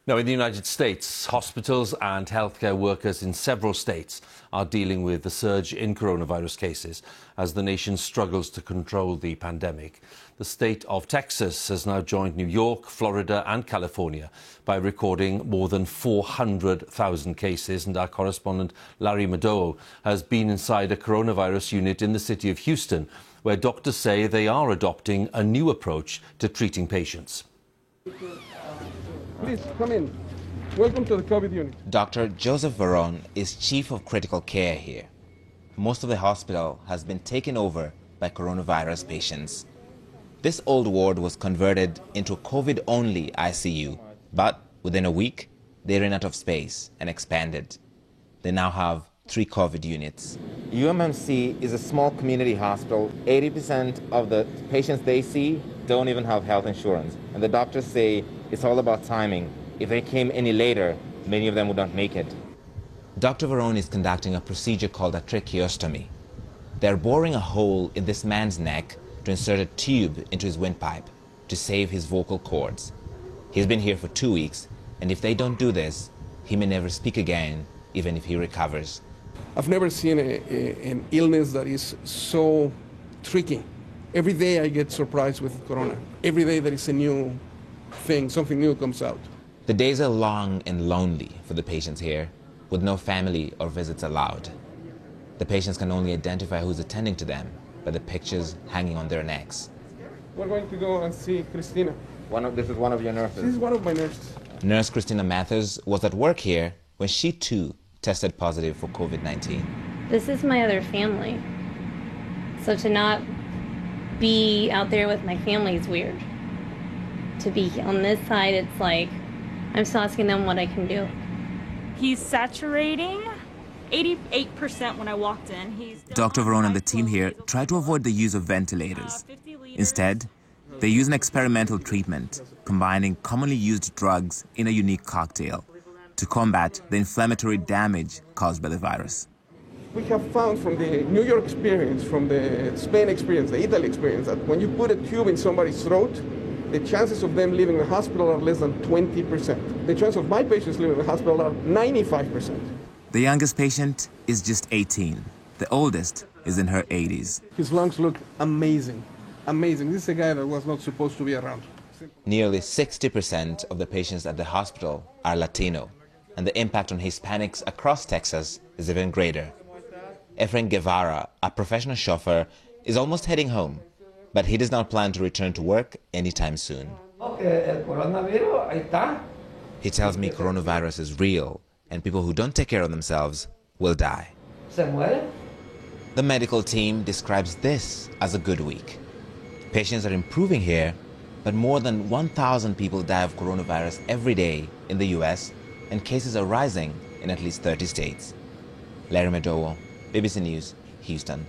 Now, in the United States, hospitals and healthcare workers in several states are dealing with the surge in coronavirus cases as the nation struggles to control the pandemic. The state of Texas has now joined New York, Florida and California by recording more than 400,000 cases. And our correspondent Larry Madowo has been inside a coronavirus unit in the city of Houston, where doctors say they are adopting a new approach to treating patients. Please, come in. Welcome to the COVID unit. Dr. Joseph Varone is chief of critical care here. Most of the hospital has been taken over by coronavirus patients. This old ward was converted into a COVID-only ICU, but within a week, they ran out of space and expanded. They now have 3 COVID units. UMMC is a small community hospital. 80% of the patients they see don't even have health insurance. And the doctors say it's all about timing. If they came any later, many of them would not make it. Dr. Varone is conducting a procedure called a tracheostomy. They're boring a hole in this man's neck to insert a tube into his windpipe to save his vocal cords. He's been here for 2 weeks, and if they don't do this, he may never speak again, even if he recovers. I've never seen an illness that is so tricky. Every day I get surprised with corona. Every day there is a new thing, something new comes out. The days are long and lonely for the patients here, with no family or visits allowed. The patients can only identify who's attending to them by the pictures hanging on their necks. We're going to go and see Christina. This is one of your nurses? This is one of my nurses. Nurse Christina Mathers was at work here when she too tested positive for COVID-19. This is my other family. So to not be out there with my family is weird. To be on this side, it's like I'm still asking them what I can do. He's saturating 88% when I walked in. Dr. Varone and the team here try to avoid the use of ventilators. Instead, they use an experimental treatment, combining commonly used drugs in a unique cocktail to combat the inflammatory damage caused by the virus. We have found from the New York experience, from the Spain experience, the Italy experience, that when you put a tube in somebody's throat, the chances of them leaving the hospital are less than 20%. The chance of my patients leaving the hospital are 95%. The youngest patient is just 18. The oldest is in her 80s. His lungs look amazing. Amazing. This is a guy that was not supposed to be around. Nearly 60% of the patients at the hospital are Latino, and the impact on Hispanics across Texas is even greater. Efrain Guevara, a professional chauffeur, is almost heading home, but he does not plan to return to work anytime soon. He tells me coronavirus is real, and people who don't take care of themselves will die. The medical team describes this as a good week. Patients are improving here, but more than 1,000 people die of coronavirus every day in the US, and cases are rising in at least 30 states. Larry Madowo, BBC News, Houston.